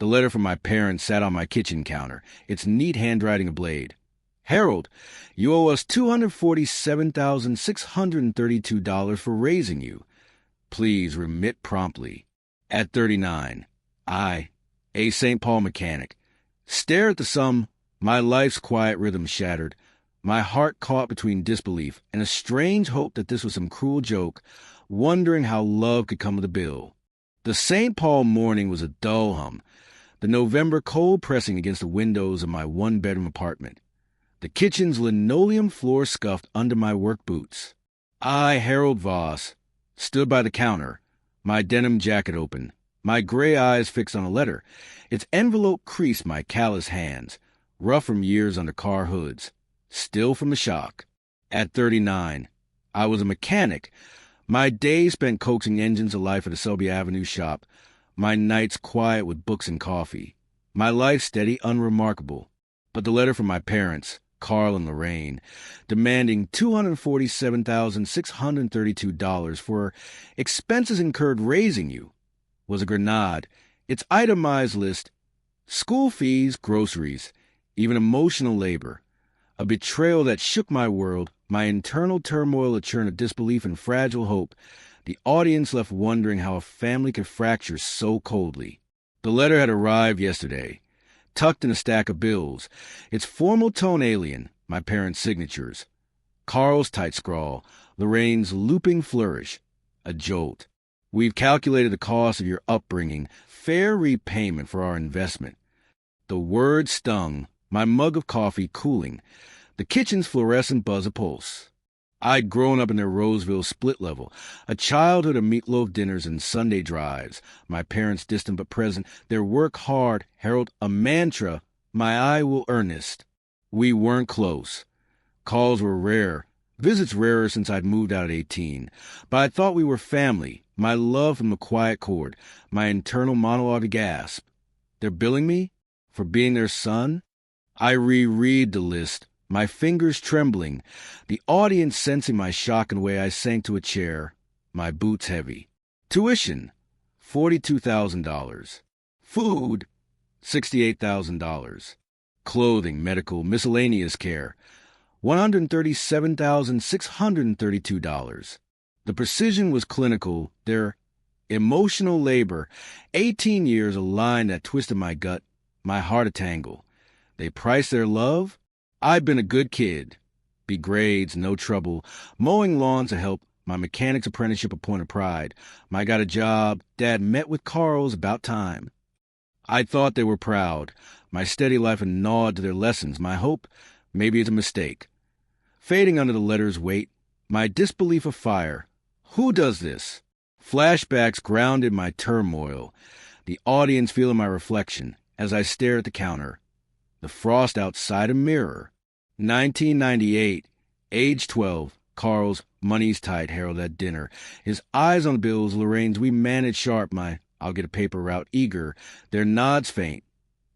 The letter from my parents sat on my kitchen counter, its neat handwriting ablaze. Harold, you owe us $247,632 for raising you. Please remit promptly. At 39, I, a St. Paul mechanic, stare at the sum, my life's quiet rhythm shattered, my heart caught between disbelief and a strange hope that this was some cruel joke, wondering how love could come with a bill. The St. Paul morning was a dull hum, the November cold pressing against the windows of my one-bedroom apartment. The kitchen's linoleum floor scuffed under my work boots. I, Harold Voss, stood by the counter, my denim jacket open, my gray eyes fixed on a letter. Its envelope creased my callous hands, rough from years under car hoods, still from the shock. At 39, I was a mechanic, my days spent coaxing engines alive at a Selby Avenue shop, my nights quiet with books and coffee, my life steady, unremarkable. But the letter from my parents, Carl and Lorraine, demanding $247,632 for expenses incurred raising you, was a grenade. Its itemized list: school fees, groceries, even emotional labor. A betrayal that shook my world, my internal turmoil a churn of disbelief and fragile hope. The audience left wondering how a family could fracture so coldly. The letter had arrived yesterday, tucked in a stack of bills, its formal tone alien, my parents' signatures. Carl's tight scrawl, Lorraine's looping flourish, a jolt. We've calculated the cost of your upbringing, fair repayment for our investment. The word stung, my mug of coffee cooling, the kitchen's fluorescent buzz a pulse. I'd grown up in their Roseville split level, a childhood of meatloaf dinners and Sunday drives, my parents distant but present, their work hard, Harold, a mantra, my eye will earnest. We weren't close. Calls were rare, visits rarer since I'd moved out at 18, but I thought we were family, my love from the quiet chord, my internal monologue to gasp. They're billing me? For being their son? I reread the list, my fingers trembling, the audience sensing my shock in the way I sank to a chair, my boots heavy. Tuition, $42,000. Food, $68,000. Clothing, medical, miscellaneous care, $137,632. The precision was clinical, their emotional labor, 18 years, a line that twisted my gut, my heart a tangle. They priced their love? I'd been a good kid. B grades, no trouble, mowing lawns to help, my mechanic's apprenticeship a point of pride. I got a job, Dad met with Carl's about time. I thought they were proud. My steady life had gnawed to their lessons. My hope, maybe it's a mistake. Fading under the letter's weight, my disbelief afire. Who does this? Flashbacks grounded my turmoil, the audience feeling my reflection as I stare at the counter. The frost outside a mirror. 1998, age 12, Carl's, money's tight, Harold at dinner. His eyes on the bills, Lorraine's, we manage sharp, my I'll get a paper route eager. Their nods faint.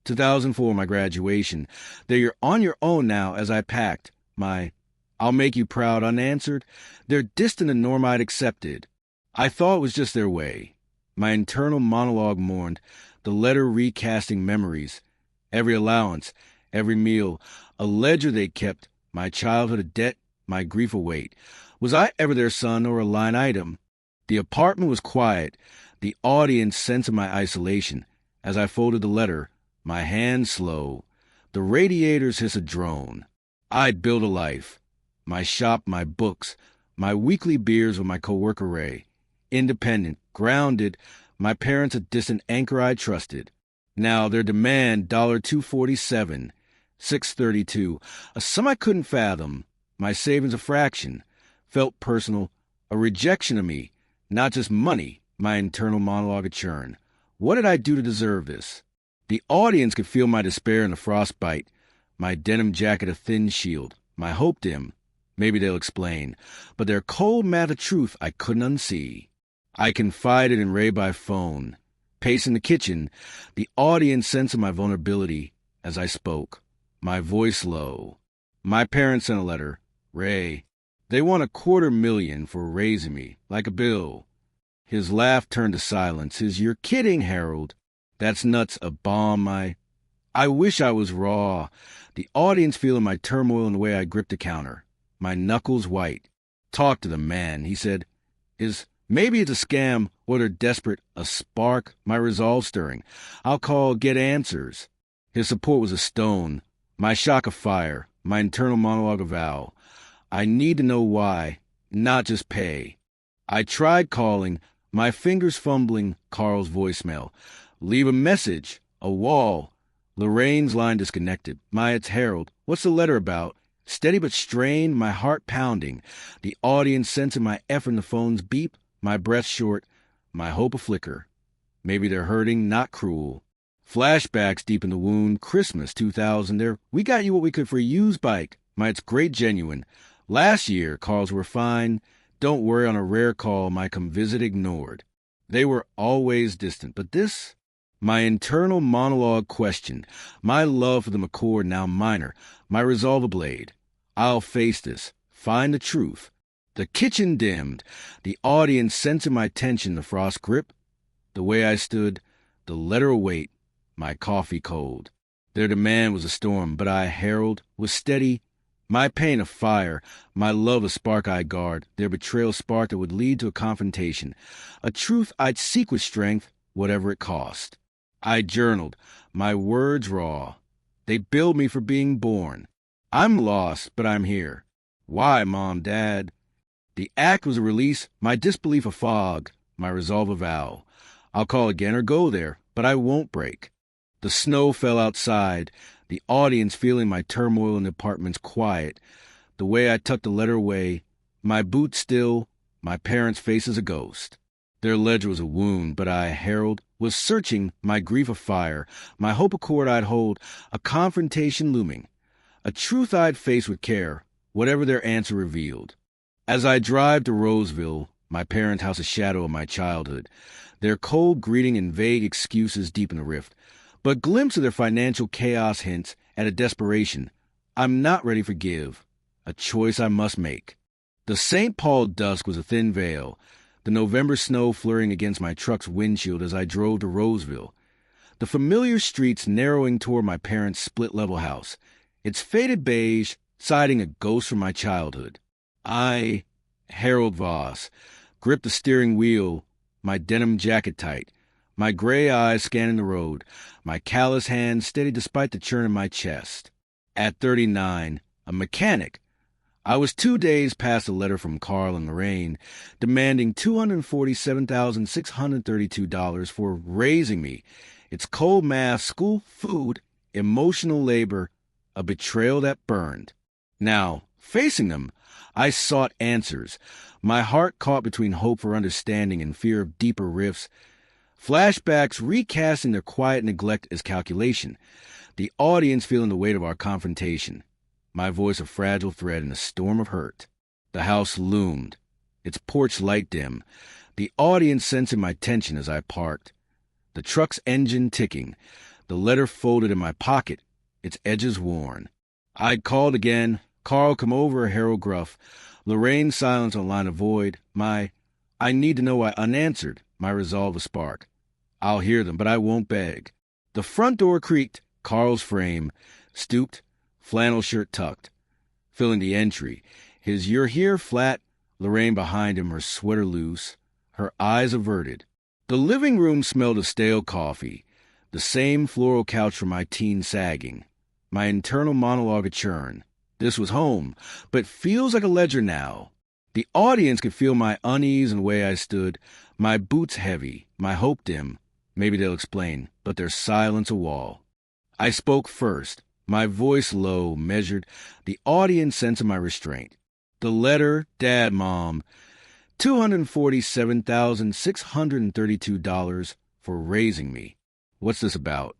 2004, my graduation. They're on your own now as I packed. My I'll make you proud unanswered. They're distant and norm I'd accepted. I thought it was just their way. My internal monologue mourned, the letter recasting memories. Every allowance, every meal, a ledger they kept, my childhood a debt, my grief a weight. Was I ever their son or a line item? The apartment was quiet, the audience sense of my isolation. As I folded the letter, my hand slow, the radiators hiss a drone. I'd built a life. My shop, my books, my weekly beers with my co-worker Ray. Independent, grounded, my parents a distant anchor I trusted. Now their demand $247, $632, a sum I couldn't fathom, my savings a fraction, felt personal, a rejection of me, not just money, my internal monologue a churn. What did I do to deserve this? The audience could feel my despair in the frostbite, my denim jacket a thin shield, my hope dim. Maybe they'll explain, but their cold math of truth I couldn't unsee. I confided in Ray by phone. Pacing the kitchen, the audience sensed my vulnerability as I spoke, my voice low. My parents sent a letter. Ray, they want $250,000 for raising me, like a bill. His laugh turned to silence. His "You're kidding, Harold." That's nuts, a bomb. I wish I was raw. The audience feeling my turmoil in the way I gripped the counter. My knuckles white. Talk to the man, he said. Maybe it's a scam, or they're desperate. A spark, my resolve stirring. I'll call, get answers. His support was a stone. My shock of fire. My internal monologue of vow. I need to know why, not just pay. I tried calling, my fingers fumbling Carl's voicemail. Leave a message. A wall. Lorraine's line disconnected. It's Harold. What's the letter about? Steady but strained, my heart pounding. The audience sensing my effort in the phone's beep, my breath short, my hope a flicker. Maybe they're hurting, not cruel. Flashbacks deep in the wound. Christmas 2000. We got you what we could for a used bike. It's great genuine. Last year, calls were fine. Don't worry, on a rare call, my come visit ignored. They were always distant, but this... My internal monologue questioned. My love for the McCord now minor. My resolve ablaze. I'll face this. Find the truth. The kitchen dimmed. The audience sensing my tension, the frost grip. The way I stood. The letter await. My coffee cold. Their demand was a storm, but I, Harold, was steady. My pain a fire. My love a spark I'd guard. Their betrayal spark that would lead to a confrontation. A truth I'd seek with strength, whatever it cost. I journaled, my words raw. They billed me for being born. I'm lost, but I'm here. Why, Mom, Dad? The act was a release, my disbelief a fog, my resolve a vow. I'll call again or go there, but I won't break. The snow fell outside, the audience feeling my turmoil in the apartment's quiet. The way I tucked the letter away, my boots still, my parents' faces a ghost. Their ledger was a wound, but I, Harold, was searching, my grief afire, my hope a cord I'd hold, a confrontation looming, a truth I'd face with care, whatever their answer revealed. As I drive to Roseville, my parents' house a shadow of my childhood, their cold greeting and vague excuses deepen the rift, but glimpse of their financial chaos hints at a desperation. I'm not ready to forgive, a choice I must make. The St. Paul dusk was a thin veil, the November snow flurrying against my truck's windshield as I drove to Roseville. The familiar streets narrowing toward my parents' split-level house, its faded beige siding a ghost from my childhood. I, Harold Voss, gripped the steering wheel, my denim jacket tight, my gray eyes scanning the road, my callous hands steady despite the churn in my chest. At 39, a mechanic, I was 2 days past a letter from Carl and Lorraine demanding $247,632 for raising me. It's cold math, school food, emotional labor, a betrayal that burned. Now, facing them, I sought answers, my heart caught between hope for understanding and fear of deeper rifts. Flashbacks recasting their quiet neglect as calculation, the audience feeling the weight of our confrontation. My voice a fragile thread in a storm of hurt. The house loomed, its porch light dim, the audience sensing my tension as I parked. The truck's engine ticking, the letter folded in my pocket, its edges worn. I'd called again, Carl come over, Harold gruff, Lorraine's silence on line of void, I need to know why unanswered, my resolve a spark. I'll hear them, but I won't beg. The front door creaked, Carl's frame, stooped, flannel shirt tucked, filling the entry. His "you're here" flat, Lorraine behind him, her sweater loose, her eyes averted. The living room smelled of stale coffee, the same floral couch from my teen sagging, my internal monologue a churn. This was home, but feels like a ledger now. The audience could feel my unease and the way I stood, my boots heavy, my hope dim. Maybe they'll explain, but their silence a wall. I spoke first, my voice low, measured, the audience sensing my restraint. The letter, Dad, Mom, $247,632 for raising me. What's this about?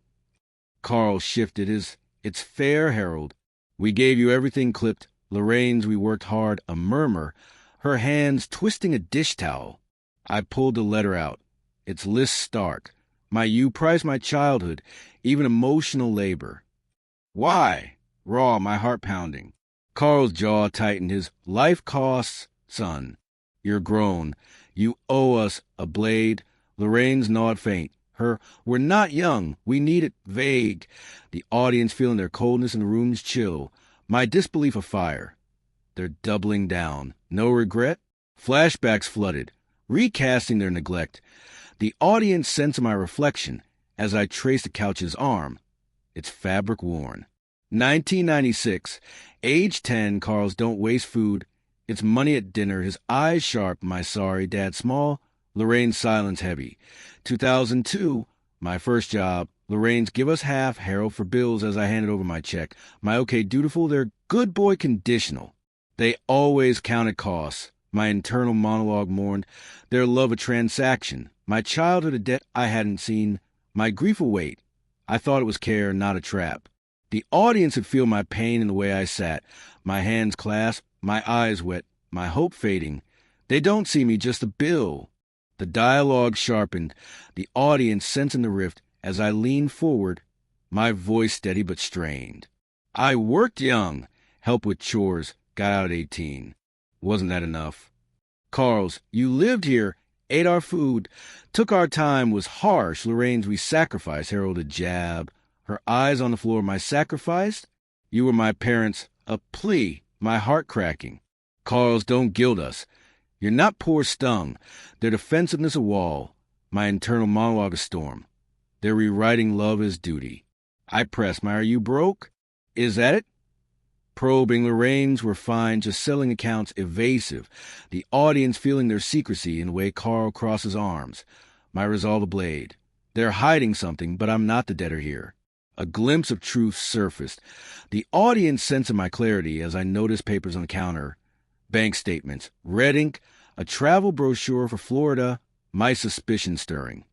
Carl shifted it's fair, Harold. We gave you everything clipped. Lorraine's we worked hard, a murmur, her hands twisting a dish towel. I pulled the letter out. Its list stark. You price my childhood, even emotional labor. Why? Raw, my heart pounding. Carl's jaw tightened, his life costs, son. You're grown. You owe us a blade. Lorraine's gnawed faint, Her, we're not young, we need it, vague. The audience feeling their coldness and the room's chill. My disbelief afire. They're doubling down. No regret? Flashbacks flooded, recasting their neglect. The audience sensed my reflection as I traced the couch's arm. It's fabric worn. 1996. Age 10, Carl's don't waste food. It's money at dinner, his eyes sharp, my sorry, dad small, Lorraine's silence heavy. 2002, my first job. Lorraine's give us half, Harold for bills as I handed over my check. My okay dutiful, their good boy conditional. They always counted costs. My internal monologue mourned. Their love a transaction. My childhood a debt I hadn't seen. My grief a weight. I thought it was care, not a trap. The audience would feel my pain in the way I sat. My hands clasped, my eyes wet, my hope fading. They don't see me, just a bill. The dialogue sharpened, the audience sensing the rift as I leaned forward, my voice steady but strained. I worked young, helped with chores, got out at 18. Wasn't that enough? Carl's, you lived here, ate our food, took our time, was harsh. Lorraine's, we sacrificed. Harold a jab, her eyes on the floor. My sacrifice? You were my parents, a plea, my heart cracking. Carl's, don't gild us. You're not poor stung. Their defensiveness a wall. My internal monologue a storm. They're rewriting love as duty. I press my, are you broke? Is that it? Probing, Lorraine's were fine, just selling accounts evasive. The audience feeling their secrecy in the way Carl crosses arms. My resolve a blade. They're hiding something, but I'm not the debtor here. A glimpse of truth surfaced. The audience sensing my clarity as I noticed papers on the counter. Bank statements, red ink, a travel brochure for Florida, my suspicion stirring.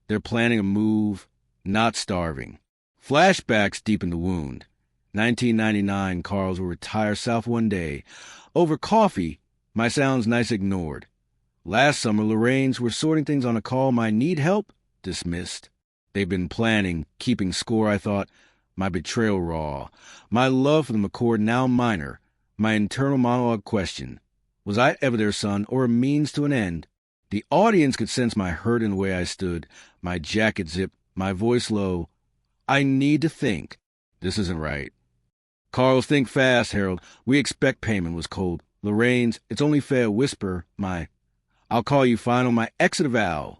They're planning a move, not starving. Flashbacks deepen the wound. 1999, Carl's will retire south one day. Over coffee, my sounds nice ignored. Last summer, Lorraine's were sorting things on a call. My need help? Dismissed. They've been planning, keeping score, I thought. My betrayal raw. My love for the McCord now minor. My internal monologue question. Was I ever their son, or a means to an end? The audience could sense my hurt in the way I stood. My jacket zipped, my voice low. I need to think. This isn't right. Carl's, think fast, Harold. We expect payment, was cold. Lorraine's, it's only fair, whisper. My, I'll call you final, my exit vow.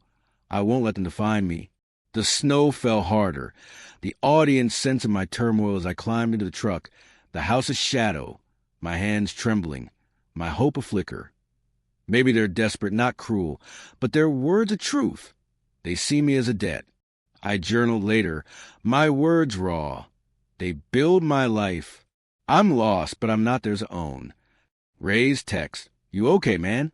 I won't let them define me. The snow fell harder. The audience sensing my turmoil as I climbed into the truck. The house a shadow. My hands trembling. My hope a flicker. Maybe they're desperate, not cruel, but their words a truth. They see me as a debt. I journaled later. My words raw. They build my life. I'm lost, but I'm not theirs own. Ray's text. You okay, man?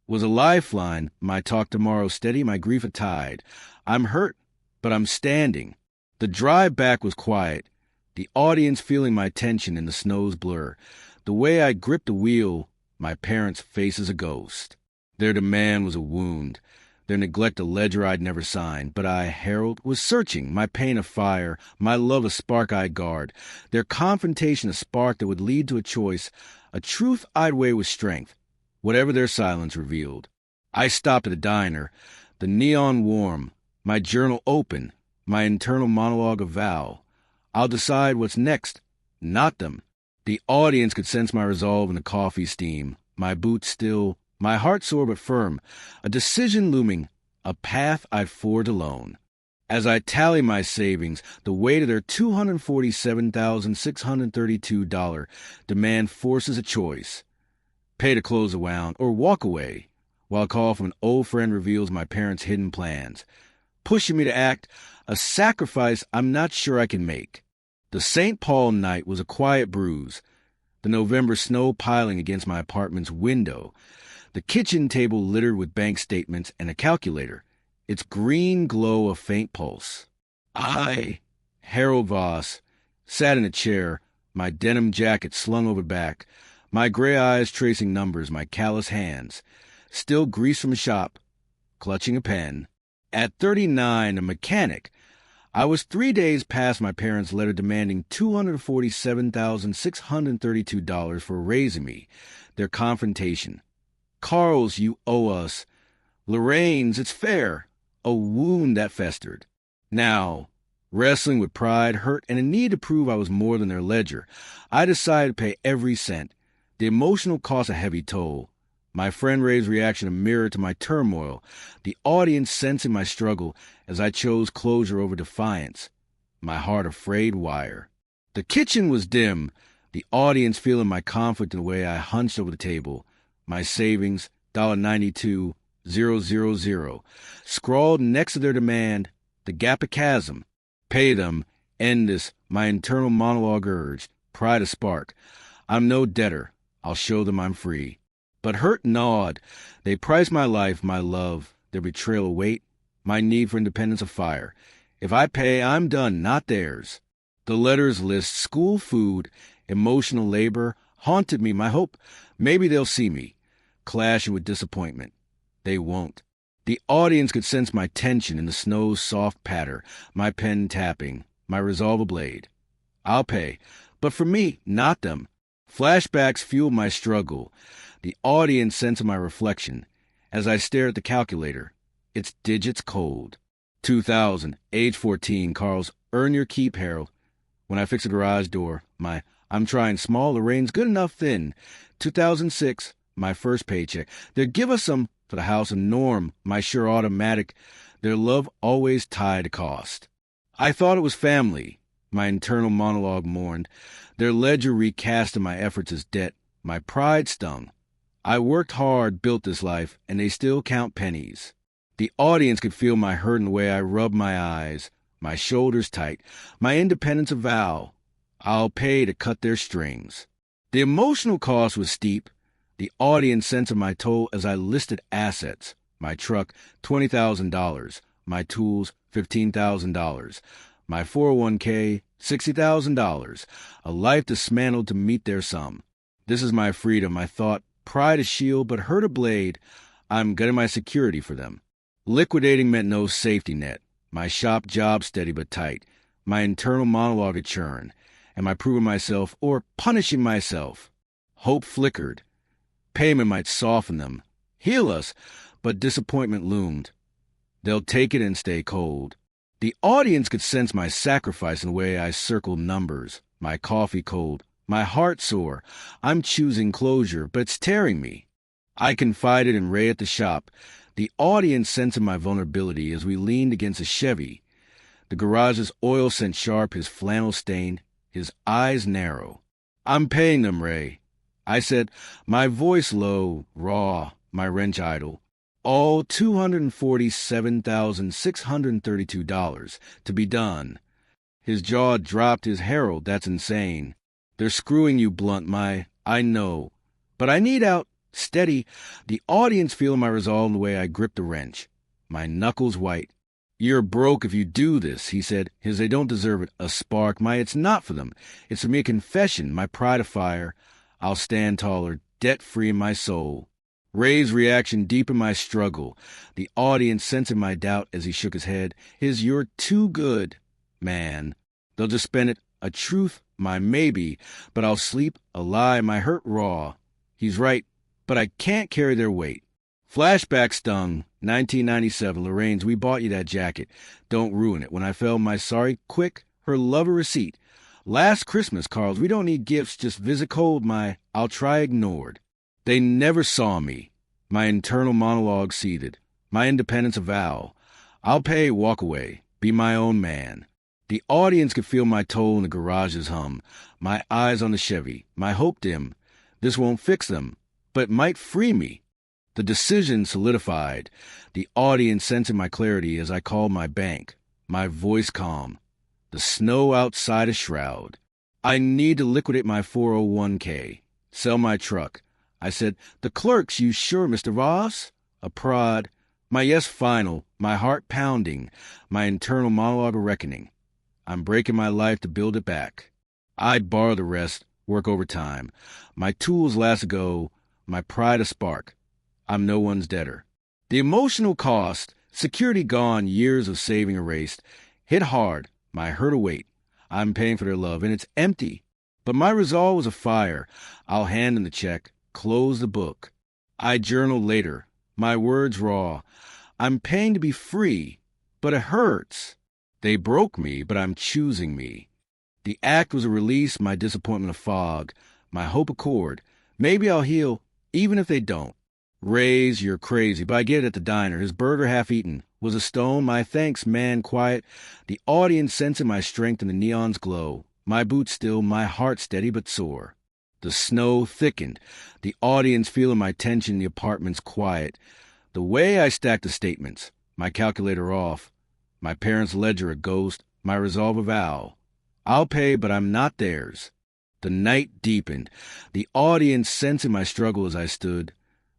Was a lifeline. My talk tomorrow steady, my grief a tide. I'm hurt, but I'm standing. The drive back was quiet. The audience feeling my tension in the snow's blur. The way I gripped the wheel, my parents' faces a ghost. Their demand was a wound. Their neglect a ledger I'd never signed. But I, Harold, was searching, my pain a fire, my love a spark I'd guard. Their confrontation a spark that would lead to a choice, a truth I'd weigh with strength, whatever their silence revealed. I stopped at a diner, the neon warm, my journal open, my internal monologue a vow. I'll decide what's next, not them. The audience could sense my resolve in the coffee steam, my boots still, my heart sore but firm, a decision looming, a path I'd forge alone. As I tally my savings, the weight of their $247,632 demand forces a choice. Pay to close the wound, or walk away, while a call from an old friend reveals my parents' hidden plans, pushing me to act, a sacrifice I'm not sure I can make. The St. Paul night was a quiet bruise, the November snow piling against my apartment's window, the kitchen table littered with bank statements and a calculator, its green glow a faint pulse. I, Harold Voss, sat in a chair, my denim jacket slung over back, my gray eyes tracing numbers, my callous hands, still greased from a shop, clutching a pen. At 39, a mechanic, I was 3 days past my parents' letter demanding $247,632 for raising me, their confrontation. Carl's, you owe us. Lorraine's, it's fair. A wound that festered. Now, wrestling with pride, hurt, and a need to prove I was more than their ledger, I decided to pay every cent. The emotional cost a heavy toll. My friend Ray's reaction a mirror to my turmoil, the audience sensing my struggle as I chose closure over defiance, my heart a frayed wire. The kitchen was dim, the audience feeling my conflict in the way I hunched over the table, my savings, $92,000, scrawled next to their demand, the gap a chasm. Pay them, end this, my internal monologue urged, pride a spark. I'm no debtor, I'll show them I'm free. But hurt gnawed. They priced my life, my love, their betrayal a weight, my need for independence a fire. If I pay, I'm done, not theirs. The letters list school food, emotional labor, haunted me, my hope. Maybe they'll see me, clashing with disappointment. They won't. The audience could sense my tension in the snow's soft patter, my pen tapping, my resolve ablade. I'll pay, but for me, not them. Flashbacks fuel my struggle. The audience sensed my reflection. As I stare at the calculator, its digits cold. 2000, age 14, Carl's earn your keep, Harold. When I fix a garage door, my I'm trying small, the rain's good enough thin. 2006, my first paycheck. They'll give us some for the house of Norm, my sure automatic. Their love always tied to cost. I thought it was family, my internal monologue mourned. Their ledger recasted my efforts as debt. My pride stung. I worked hard, built this life, and they still count pennies. The audience could feel my hurt in the way I rubbed my eyes, my shoulders tight, my independence a vow. I'll pay to cut their strings. The emotional cost was steep. The audience sensed my toll as I listed assets. My truck, $20,000. My tools, $15,000. My 401k, $60,000. A life dismantled to meet their sum. This is my freedom, I thought. Pride a shield, but hurt a blade. I'm getting my security for them. Liquidating meant no safety net. My shop job steady but tight. My internal monologue a churn. Am I proving myself or punishing myself? Hope flickered. Payment might soften them, heal us, but disappointment loomed. They'll take it and stay cold. The audience could sense my sacrifice in the way I circled numbers, my coffee cold, my heart sore. I'm choosing closure, but it's tearing me. I confided in Ray at the shop. The audience sensing my vulnerability as we leaned against a Chevy. The garage's oil scent sharp, his flannel stained, his eyes narrow. I'm paying them, Ray. I said, my voice low, raw, my wrench idle. All $247,632 to be done. His jaw dropped. His Harold, that's insane. They're screwing you, Blunt, I know. But I need out, steady. The audience feeling my resolve in the way I gripped the wrench. My knuckles white. You're broke if you do this, he said. They don't deserve it. A spark. It's not for them. It's for me a confession, my pride afire. I'll stand taller, debt-free in my soul. Ray's reaction deepened my struggle. The audience sensing my doubt as he shook his head. You're too good, man. They'll just spend it. A truth, my maybe, but I'll sleep, a lie, my hurt raw. He's right, but I can't carry their weight. Flashback stung. 1997, Lorraine's, we bought you that jacket. Don't ruin it. When I fell, my sorry, quick, her lover receipt. Last Christmas, Carl's, we don't need gifts, just visit cold, I'll try ignored. They never saw me. My internal monologue seethed. My independence a vow. I'll pay, walk away, be my own man. The audience could feel my toll in the garage's hum, my eyes on the Chevy, my hope dim. This won't fix them, but it might free me. The decision solidified, the audience sensing my clarity as I called my bank, my voice calm. The snow outside a shroud. I need to liquidate my 401k, sell my truck. I said, the clerks, you sure, Mr. Ross? A prod. My yes final, my heart pounding, my internal monologue a reckoning. I'm breaking my life to build it back. I'd borrow the rest, work overtime. My tools last ago, my pride a spark. I'm no one's debtor. The emotional cost, security gone, years of saving erased, hit hard, my hurt a weight. I'm paying for their love, and it's empty. But my resolve was a fire. I'll hand them the check, close the book. I journal later, my words raw. I'm paying to be free, but it hurts. They broke me, but I'm choosing me. The act was a release, my disappointment a fog, my hope a chord. Maybe I'll heal, even if they don't. Raise, you're crazy, but I get it at the diner. His burger half eaten. Was a stone, my thanks, man, quiet. The audience sensing my strength in the neon's glow. My boots still, my heart steady but sore. The snow thickened. The audience feeling my tension, the apartment's quiet. The way I stacked the statements, my calculator off. My parents' ledger a ghost, my resolve a vow. I'll pay, but I'm not theirs. The night deepened. The audience sensing my struggle as I stood.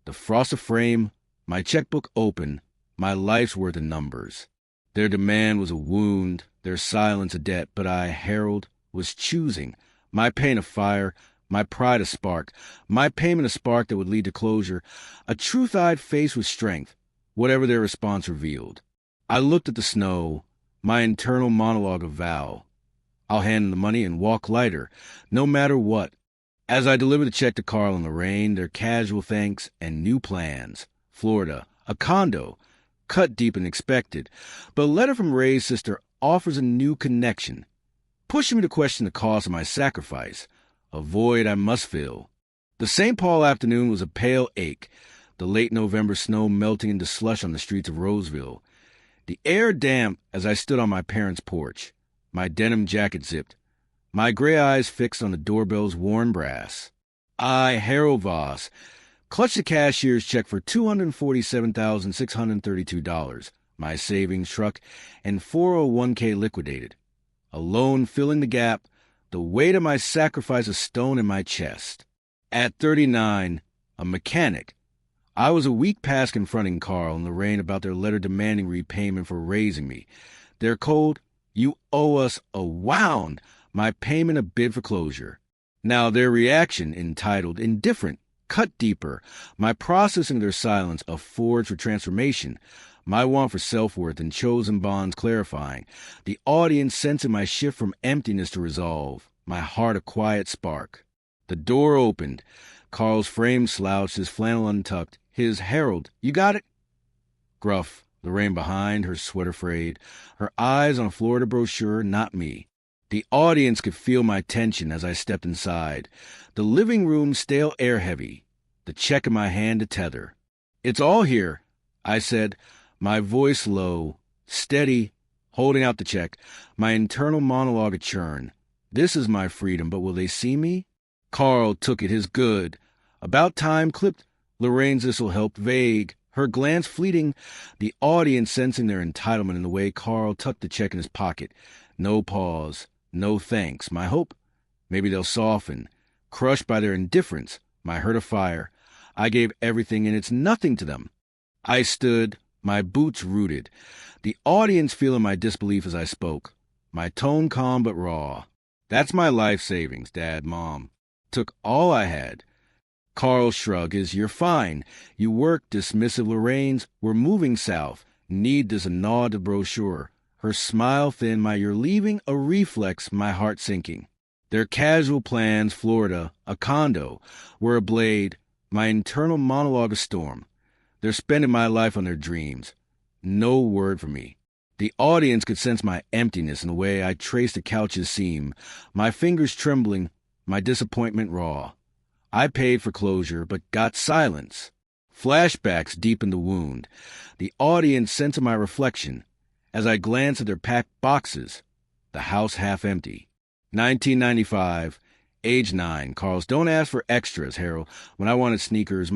The frosted frame, my checkbook open, my life's worth of numbers. Their demand was a wound, their silence a debt, but I, Harold, was choosing. My pain a fire, my pride a spark, my payment a spark that would lead to closure, a truth-eyed face with strength, whatever their response revealed. I looked at the snow, my internal monologue of vow. I'll hand them the money and walk lighter, no matter what. As I delivered the check to Carl and Lorraine, their casual thanks and new plans. Florida, a condo, cut deep and expected. But a letter from Ray's sister offers a new connection, pushing me to question the cost of my sacrifice, a void I must fill. The St. Paul afternoon was a pale ache, the late November snow melting into slush on the streets of Roseville. The air damp as I stood on my parents' porch, my denim jacket zipped, my gray eyes fixed on the doorbell's worn brass. I, Harold Voss, clutched the cashier's check for $247,632, my savings truck, and 401k liquidated. Alone filling the gap, the weight of my sacrifice a stone in my chest. At 39, a mechanic, I was a week past confronting Carl and Lorraine about their letter demanding repayment for raising me. Their cold, "You owe us a wound," my payment a bid for closure. Now their reaction, entitled indifferent, cut deeper, my processing their silence a forge for transformation, my want for self-worth and chosen bonds clarifying, the audience sensing my shift from emptiness to resolve, my heart a quiet spark. The door opened. Carl's frame slouched, his flannel untucked, his "Harold, you got it?" Gruff, Lorraine behind, her sweater frayed, her eyes on a Florida brochure, not me. The audience could feel my tension as I stepped inside. The living room stale air heavy, the check in my hand a tether. "It's all here," I said, my voice low, steady, holding out the check, my internal monologue a churn. This is my freedom, but will they see me? Carl took it, his good. About time clipped. Lorraine's this'll help vague, her glance fleeting, the audience sensing their entitlement in the way Carl tucked the check in his pocket. No pause, no thanks. My hope? Maybe they'll soften. Crushed by their indifference, my hurt afire. I gave everything and it's nothing to them. I stood, my boots rooted, the audience feeling my disbelief as I spoke. My tone calm but raw. "That's my life savings, Dad, Mom. Took all I had." Carl's shrug is, "You're fine. You work," dismissive Lorraine's, "We're moving south. Need this a nod to brochure." Her smile thin, my "you're leaving" a reflex, my heart sinking. Their casual plans, Florida, a condo, were a blade, my internal monologue a storm. They're spending my life on their dreams. No word from me. The audience could sense my emptiness in the way I traced the couch's seam, my fingers trembling, my disappointment raw. I paid for closure, but got silence. Flashbacks deepened the wound. The audience sensed my reflection as I glanced at their packed boxes, the house half empty. 1995, age 9. Carl's, "Don't ask for extras, Harold. When I wanted sneakers,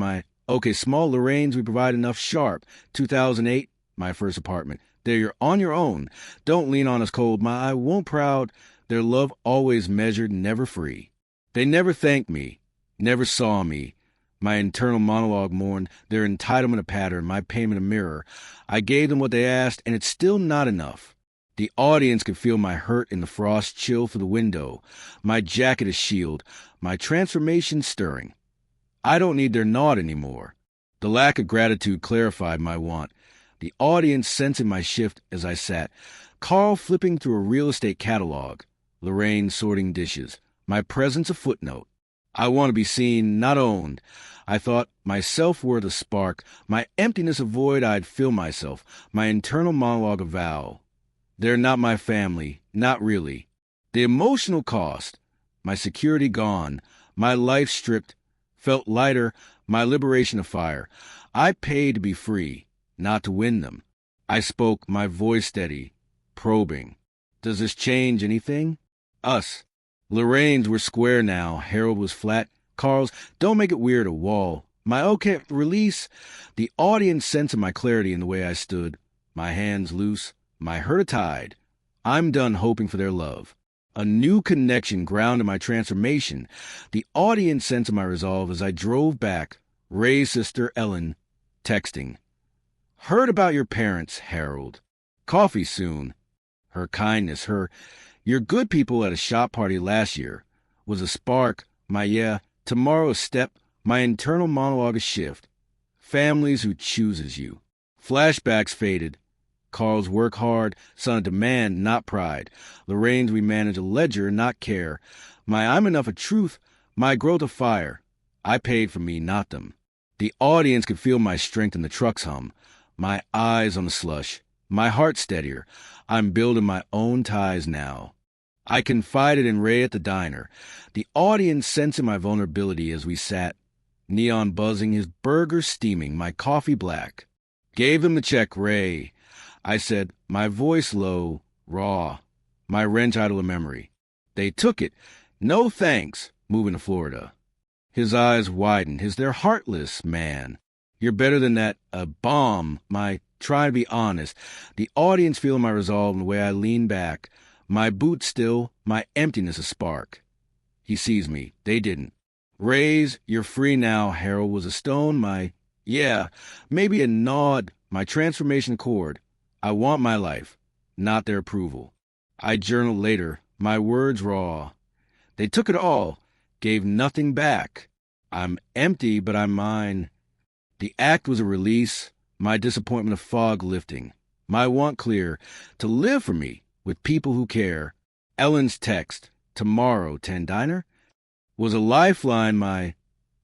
okay, small Lorraine's, we provide enough sharp. 2008, my first apartment. There, you're on your own. Don't lean on us cold. I won't proud. Their love always measured, never free. They never thanked me, never saw me. My internal monologue mourned, their entitlement a pattern, my payment a mirror. I gave them what they asked, and it's still not enough. The audience could feel my hurt in the frost chill through the window, my jacket a shield, my transformation stirring. I don't need their nod anymore. The lack of gratitude clarified my want. The audience sensing my shift as I sat. Carl flipping through a real estate catalog. Lorraine sorting dishes. My presence a footnote. I want to be seen, not owned. I thought, my self-worth a spark, my emptiness a void I'd fill myself, my internal monologue a vow. They're not my family, not really. The emotional cost, my security gone, my life stripped, felt lighter, my liberation afire. I paid to be free, not to win them. I spoke, my voice steady, probing. Does this change anything? Us. Lorraine's were square now, Harold was flat. Carl's, don't make it weird, a wall. My okay release, the audience sensing my clarity in the way I stood, my hands loose, my hurt tied. I'm done hoping for their love. A new connection grounded my transformation. The audience sensing my resolve as I drove back, Ray's sister Ellen, texting. Heard about your parents, Harold. Coffee soon. Her kindness, you're good people at a shop party last year, was a spark, tomorrow's step, my internal monologue a shift. Families who chooses you. Flashbacks faded. Carl's work hard, son of demand, not pride. Lorraine's we manage a ledger, not care. My I'm enough of truth, my growth of fire. I paid for me, not them. The audience could feel my strength in the truck's hum. My eyes on the slush. My heart steadier. I'm building my own ties now. I confided in Ray at the diner. The audience sensing my vulnerability as we sat. Neon buzzing, his burger steaming, my coffee black. Gave them the check, Ray. I said, my voice low, raw, my wrench idle of memory. They took it. No thanks, moving to Florida. His eyes widened. They're heartless, man. You're better than that, a bomb, my try to be honest. The audience feeling my resolve in the way I lean back. My boots still, my emptiness a spark. He sees me. They didn't. Raise, you're free now, Harold was a stone, maybe a nod, my transformation chord. I want my life, not their approval. I journaled later, my words raw. They took it all, gave nothing back. I'm empty, but I'm mine. The act was a release, my disappointment a fog lifting. My want clear, to live for me, with people who care. Ellen's text, tomorrow, 10 diner, was a lifeline, my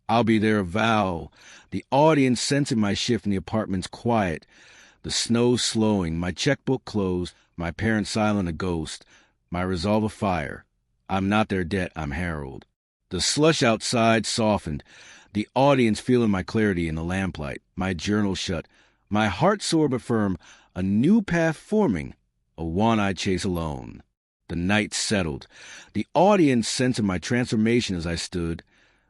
I'll be there vow. The audience sensing my shift in the apartment's quiet. The snow slowing, my checkbook closed, my parents silent a ghost, my resolve a fire. I'm not their debt, I'm Harold. The slush outside softened, the audience feeling my clarity in the lamplight, my journal shut, my heart sore but firm, a new path forming, a one I chase alone. The night settled, the audience sensing my transformation as I stood,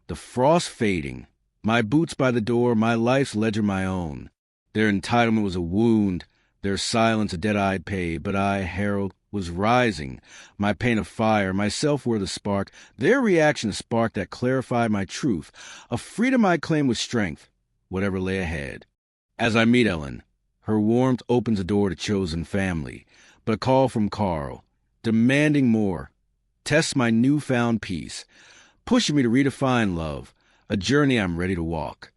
the frost fading, my boots by the door, my life's ledger my own. Their entitlement was a wound, their silence a dead-eyed pay, but I, Harold, was rising, my pain a fire, my self-worth a spark, their reaction a spark that clarified my truth, a freedom I claimed with strength, whatever lay ahead. As I meet Ellen, her warmth opens a door to chosen family, but a call from Carl, demanding more, tests my newfound peace, pushing me to redefine love, a journey I'm ready to walk.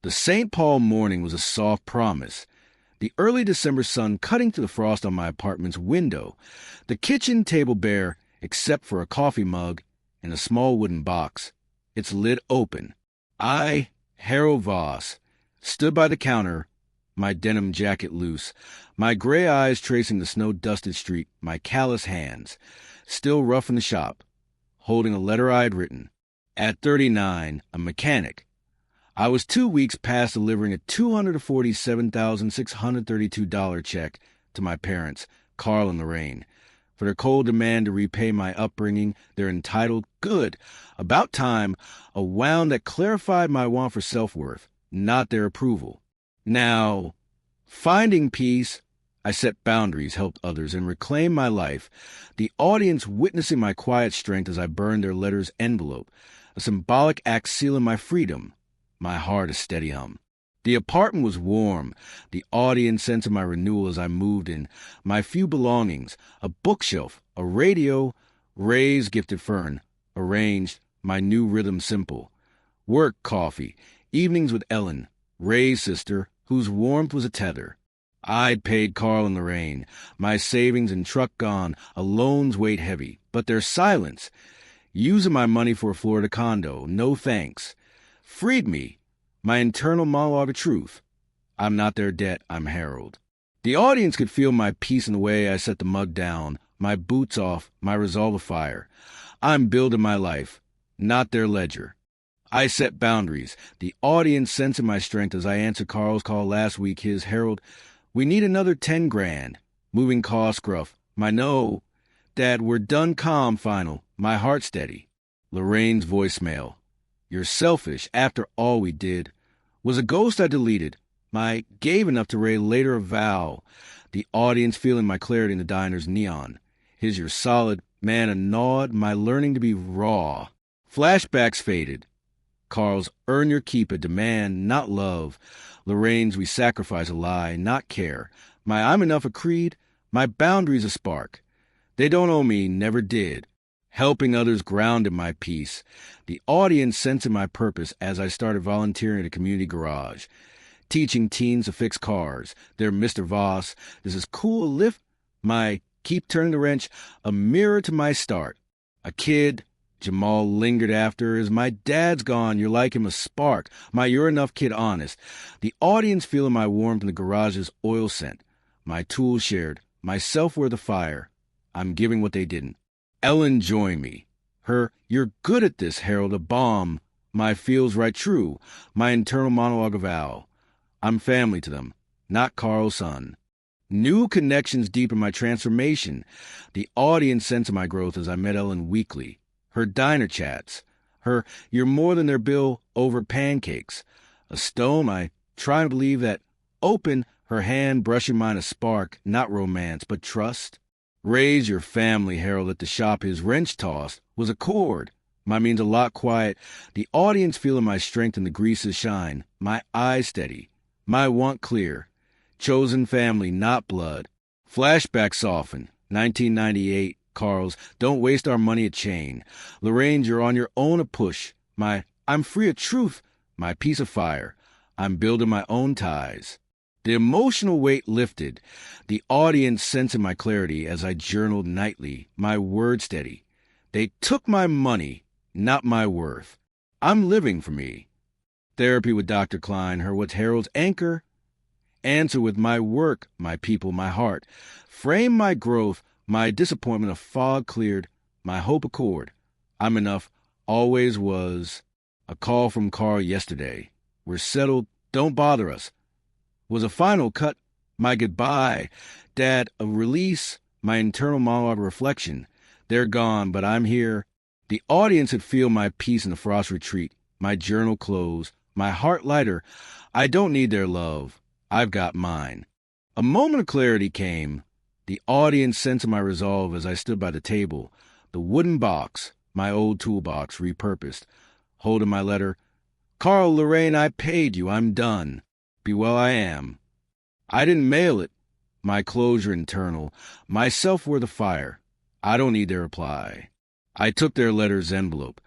The St. Paul morning was a soft promise. The early December sun cutting through the frost on my apartment's window, the kitchen table bare except for a coffee mug and a small wooden box, its lid open. I, Harold Voss, stood by the counter, my denim jacket loose, my gray eyes tracing the snow-dusted street, my callous hands, still rough in the shop, holding a letter I had written. At 39, a mechanic. I was 2 weeks past delivering a $247,632 check to my parents, Carl and Lorraine, for their cold demand to repay my upbringing, their entitled good, about time, a wound that clarified my want for self-worth, not their approval. Now, finding peace, I set boundaries, helped others, and reclaimed my life, the audience witnessing my quiet strength as I burned their letter's envelope, a symbolic act sealing my freedom, my heart a steady hum. The apartment was warm, the audience sensing my renewal as I moved in, my few belongings, a bookshelf, a radio, Ray's gifted fern, arranged, my new rhythm simple. Work coffee, evenings with Ellen, Ray's sister, whose warmth was a tether. I'd paid Carl and Lorraine, my savings and truck gone, a loan's weight heavy, but their silence, using my money for a Florida condo, no thanks, freed me, my internal monologue of truth. I'm not their debt, I'm Harold. The audience could feel my peace in the way I set the mug down, my boots off, my resolve afire. I'm building my life, not their ledger. I set boundaries, the audience sensing my strength as I answered Carl's call last week, his herald. We need another 10 grand. Moving cost gruff. My no. Dad, we're done calm final. My heart steady. Lorraine's voicemail. You're selfish after all we did. Was a ghost I deleted. My gave enough to raise later a vow. The audience feeling my clarity in the diner's neon. Here's your solid man a nod, my learning to be raw. Flashbacks faded. Carl's earn your keep a demand, not love. Lorraine's we sacrifice a lie, not care. My I'm enough a creed, my boundaries a spark. They don't owe me, never did. Helping others grounded my peace. The audience sensing my purpose as I started volunteering at a community garage. Teaching teens to fix cars. They're Mr. Voss. This is cool lift. My keep turning the wrench, a mirror to my start. A kid, Jamal lingered after, is my dad's gone, you're like him a spark. My you're enough kid honest. The audience feeling my warmth in the garage's oil scent. My tools shared, my self-worth a fire. I'm giving what they didn't. Ellen joined me. Her, you're good at this, Harold, a bomb. My feels right true. My internal monologue of vow. I'm family to them, not Carl's son. New connections deepen my transformation. The audience sensed my growth as I met Ellen weekly. Her diner chats. Her, you're more than their bill over pancakes. A stone, I try to believe that. Open, her hand brushing mine a spark, not romance, but trust. Raise your family, Harold, at the shop his wrench tossed, was a cord. My means a lot quiet. The audience feeling my strength in the greases shine. My eyes steady. My want clear. Chosen family, not blood. Flashback soften. 1998. Carl's, don't waste our money at chain. Lorraine, you're on your own a push. My, I'm free of truth. My piece of fire. I'm building my own ties. The emotional weight lifted. The audience sensing my clarity as I journaled nightly, my word steady. They took my money, not my worth. I'm living for me. Therapy with Dr. Klein, her what's Harold's anchor. Answer with my work, my people, my heart. Frame my growth, my disappointment a fog cleared, my hope accord. I'm enough, always was. A call from Carl yesterday. We're settled, don't bother us. Was a final cut, my goodbye. Dad, a release, my internal monologue reflection. They're gone, but I'm here. The audience had feel my peace in the frost retreat, my journal closed, my heart lighter. I don't need their love. I've got mine. A moment of clarity came. The audience sensed my resolve as I stood by the table. The wooden box, my old toolbox, repurposed. Holding my letter. Carl, Lorraine, I paid you. I'm done. Be well I am. I didn't mail it. My closure internal. My self-worth a fire. I don't need their reply. I took their letter's envelope.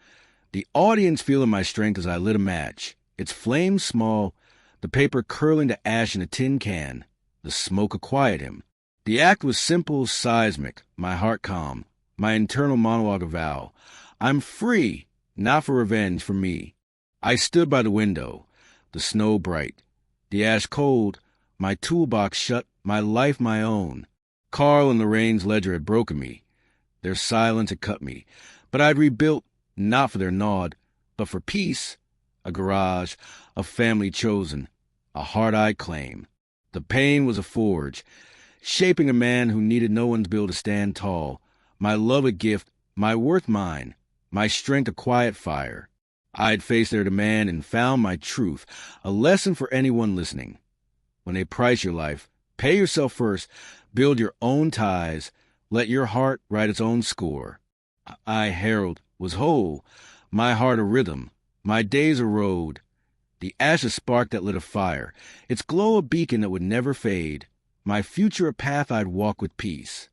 The audience feeling my strength as I lit a match. Its flame small, the paper curling to ash in a tin can. The smoke quiet him. The act was simple, seismic, my heart calm, my internal monologue a vow. I'm free, not for revenge, for me. I stood by the window, the snow bright, the ash cold, my toolbox shut, my life my own. Carl and Lorraine's ledger had broken me. Their silence had cut me, but I'd rebuilt, not for their nod, but for peace. A garage, a family chosen, a heart I claim. The pain was a forge, shaping a man who needed no one's bill to stand tall. My love a gift, my worth mine, my strength a quiet fire. I'd faced their demand and found my truth, a lesson for anyone listening. When they price your life, pay yourself first, build your own ties, let your heart write its own score. I, Harold, was whole, my heart a rhythm, my days a road. The ash a spark that lit a fire, its glow a beacon that would never fade. My future a path I'd walk with peace.